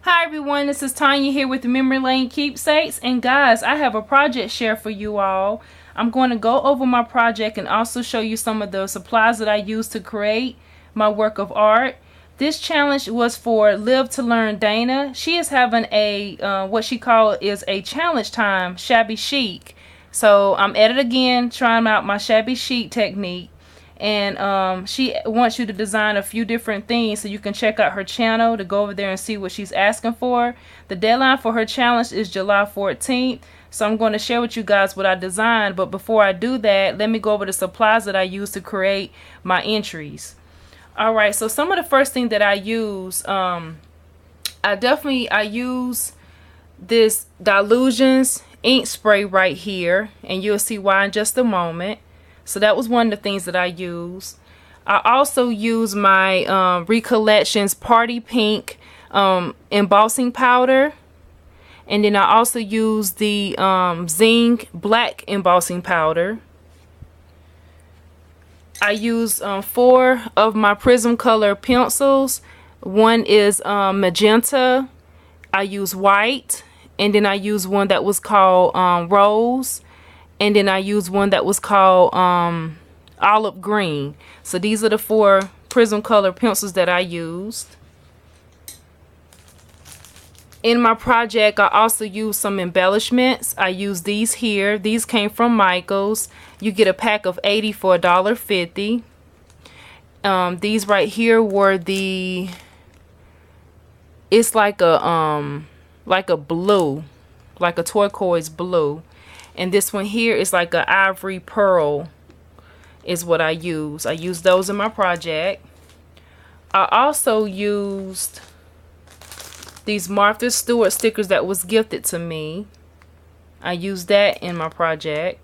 Hi everyone, this is Tanya here with the Memory Lane Keepsakes, and guys, I have a project share for you all. I'm going to go over my project and also show you some of the supplies that I used to create my work of art. This challenge was for Live to Learn Dana. She is having a what she called is a challenge time Shabby Chic. So I'm at it again, trying out my Shabby Chic technique. And she wants you to design a few different things, so you can check out her channel to go over there and see what she's asking for. The deadline for her challenge is July 14th, so I'm going to share with you guys what I designed. But before I do that, let me go over the supplies that I use to create my entries. Alright, so some of the first thing that I use, I use this Dilutions ink spray right here, and you'll see why in just a moment. So that was one of the things that I used. I also use my Recollections Party Pink embossing powder. And then I also use the Zing Black embossing powder. I use 4 of my Prismacolor pencils. One is magenta. I use white. And then I use one that was called rose. And then I used one that was called olive green. So these are the 4 Prismacolor pencils that I used. In my project, I also used some embellishments. I used these here. These came from Michael's. You get a pack of 80 for $1.50. These right here were the... It's like a blue, like a turquoise blue. And this one here is like an ivory pearl is what I use. I used those in my project. I also used these Martha Stewart stickers that was gifted to me. I used that in my project.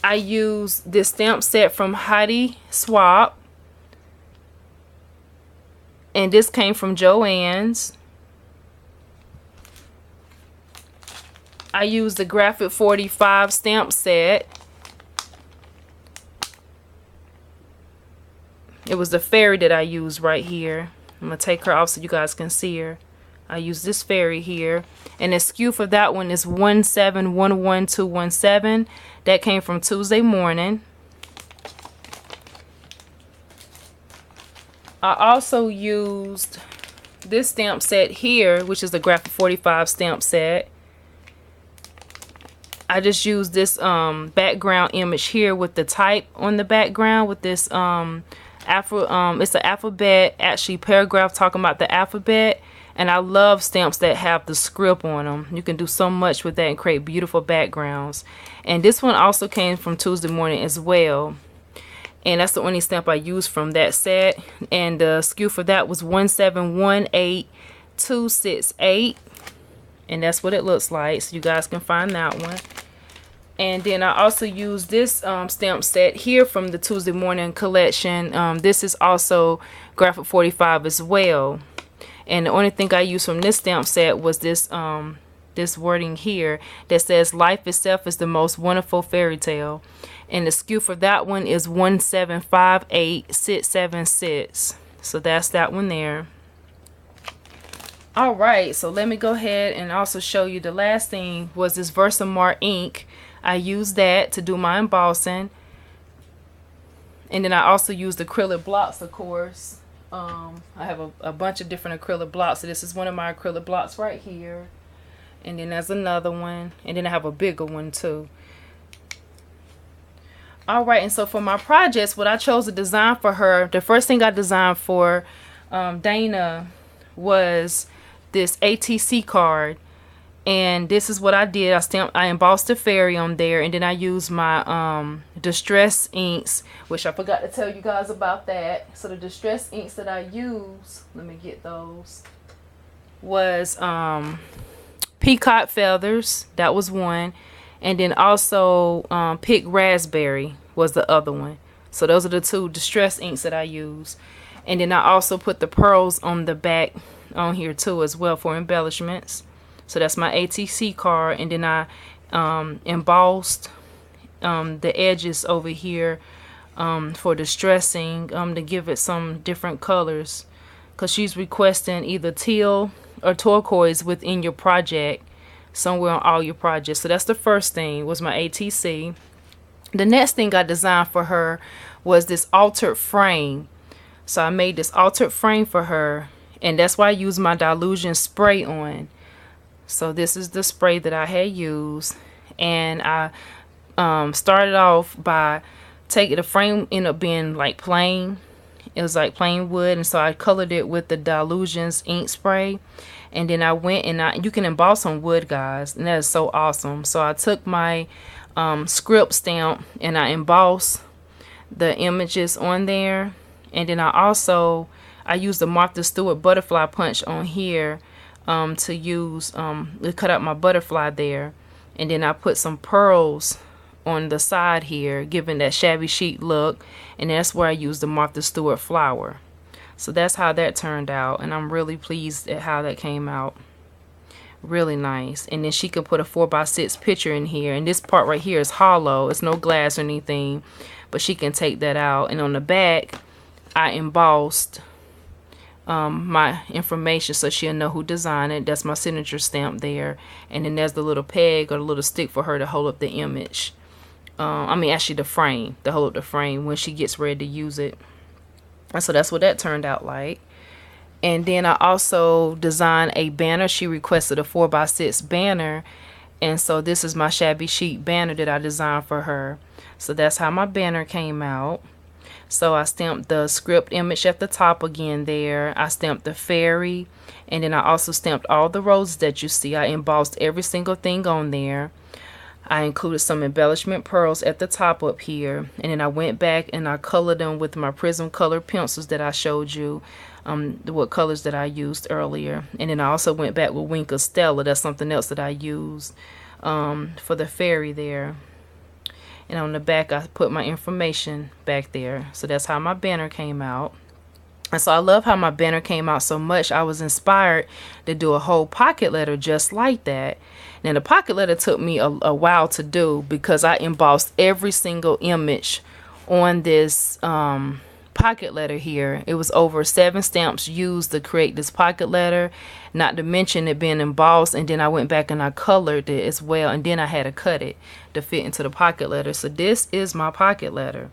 I used this stamp set from Heidi Swap. And this came from Joann's. I used the Graphic 45 stamp set. It was the fairy that I used right here. I'm going to take her off so you guys can see her. I used this fairy here. And the SKU for that one is 1711217. That came from Tuesday Morning. I also used this stamp set here, which is the Graphic 45 stamp set. I just used this background image here with the type on the background with this it's an alphabet, actually paragraph talking about the alphabet. And I love stamps that have the script on them. You can do so much with that and create beautiful backgrounds. And this one also came from Tuesday Morning as well. And that's the only stamp I used from that set. And the SKU for that was 1718268. And that's what it looks like. So you guys can find that one. And then I also used this stamp set here from the Tuesday Morning collection. This is also Graphic 45 as well. And the only thing I used from this stamp set was this this wording here that says life itself is the most wonderful fairy tale. And the SKU for that one is 1758676. So that's that one there. Alright, so let me go ahead and also show you the last thing was this Versamar ink. I used that to do my embossing. And then I also used acrylic blocks, of course. I have a bunch of different acrylic blocks. So this is one of my acrylic blocks right here. And then there's another one. And then I have a bigger one too. Alright, and so for my projects, what I chose to design for her, the first thing I designed for Dana was this ATC card. And this is what I did. I embossed the fairy on there, and then I used my distress inks, which I forgot to tell you guys about that. So the distress inks that I used, let me get those, was peacock feathers. That was one. And then also pink raspberry was the other one. So those are the 2 distress inks that I used. And then I also put the pearls on the back on here too as well for embellishments. So that's my ATC card. And then I embossed the edges over here for distressing to give it some different colors, because she's requesting either teal or turquoise within your project, somewhere on all your projects. So that's the first thing, was my ATC. The next thing I designed for her was this altered frame. So I made this altered frame for her, and that's why I used my Dilution spray on. So this is the spray that I had used, and I started off by taking the frame, ended up being like plain. It was like plain wood, and so I colored it with the Dilution's ink spray. And then I went and you can emboss on wood, guys, and that is so awesome. So I took my script stamp and I embossed the images on there, and then I used the Martha Stewart butterfly punch on here to cut out my butterfly there, and then I put some pearls on the side here, giving that shabby chic look, and that's where I used the Martha Stewart flower. So that's how that turned out, and I'm really pleased at how that came out. Really nice. And then she can put a 4x6 picture in here, and this part right here is hollow, it's no glass or anything, but she can take that out. And on the back I embossed my information so she'll know who designed it. That's my signature stamp there, and then there's the little peg or the little stick for her to hold up the image. Actually the frame, to hold up the frame when she gets ready to use it. And so that's what that turned out like. And then I also designed a banner. She requested a 4x6 banner, and so this is my Shabby Chic banner that I designed for her. So that's how my banner came out. So I stamped the script image at the top again there. I stamped the fairy, and then I also stamped all the roses that you see. I embossed every single thing on there. I included some embellishment pearls at the top up here, and then I went back and I colored them with my Prism color pencils that I showed you, what colors that I used earlier. And then I also went back with Wink of Stella. That's something else that I used for the fairy there. And on the back I put my information back there. So that's how my banner came out. And so I love how my banner came out so much, I was inspired to do a whole pocket letter just like that. Now the pocket letter took me a while to do, because I embossed every single image on this pocket letter here. It was over 7 stamps used to create this pocket letter, not to mention it being embossed. And then I went back and I colored it as well, and then I had to cut it to fit into the pocket letter. So this is my pocket letter.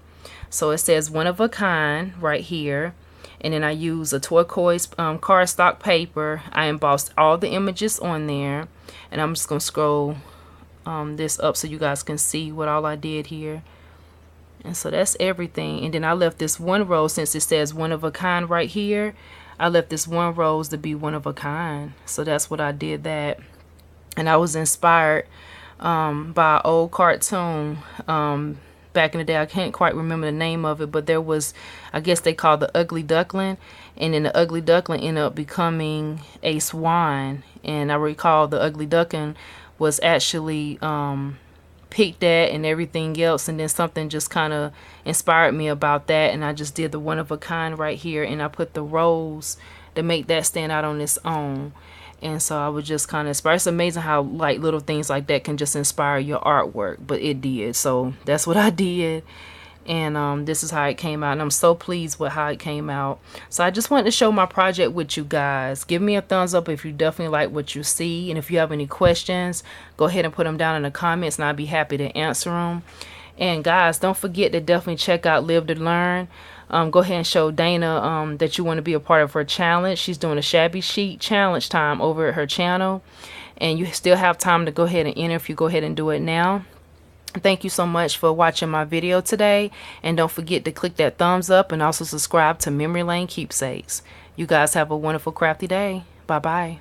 So it says one of a kind right here, and then I use a turquoise cardstock paper. I embossed all the images on there, and I'm just gonna scroll this up so you guys can see what all I did here. And so that's everything. And then I left this one rose, since it says one of a kind right here, I left this one rose to be one of a kind. So that's what I did that. And I was inspired by an old cartoon back in the day. I can't quite remember the name of it, but there was, I guess they called the Ugly Duckling, and then the Ugly Duckling ended up becoming a swan. And I recall the Ugly Duckling was actually picked at and everything else, and then something just kind of inspired me about that, and I just did the one of a kind right here, and I put the rose to make that stand out on its own. And so I was just kind of inspired. It's amazing how like little things like that can just inspire your artwork, but it did. So that's what I did, and this is how it came out, and I'm so pleased with how it came out. So I just wanted to show my project with you guys. Give me a thumbs up if you definitely like what you see, and if you have any questions, go ahead and put them down in the comments, and I'll be happy to answer them. And guys, don't forget to definitely check out Live to Learn. Go ahead and show Dana that you want to be a part of her challenge. She's doing a Shabby Chic challenge time over at her channel, and you still have time to go ahead and enter if you go ahead and do it now. Thank you so much for watching my video today, and don't forget to click that thumbs up and also subscribe to Memory Lane Keepsakes. You guys have a wonderful crafty day. Bye bye.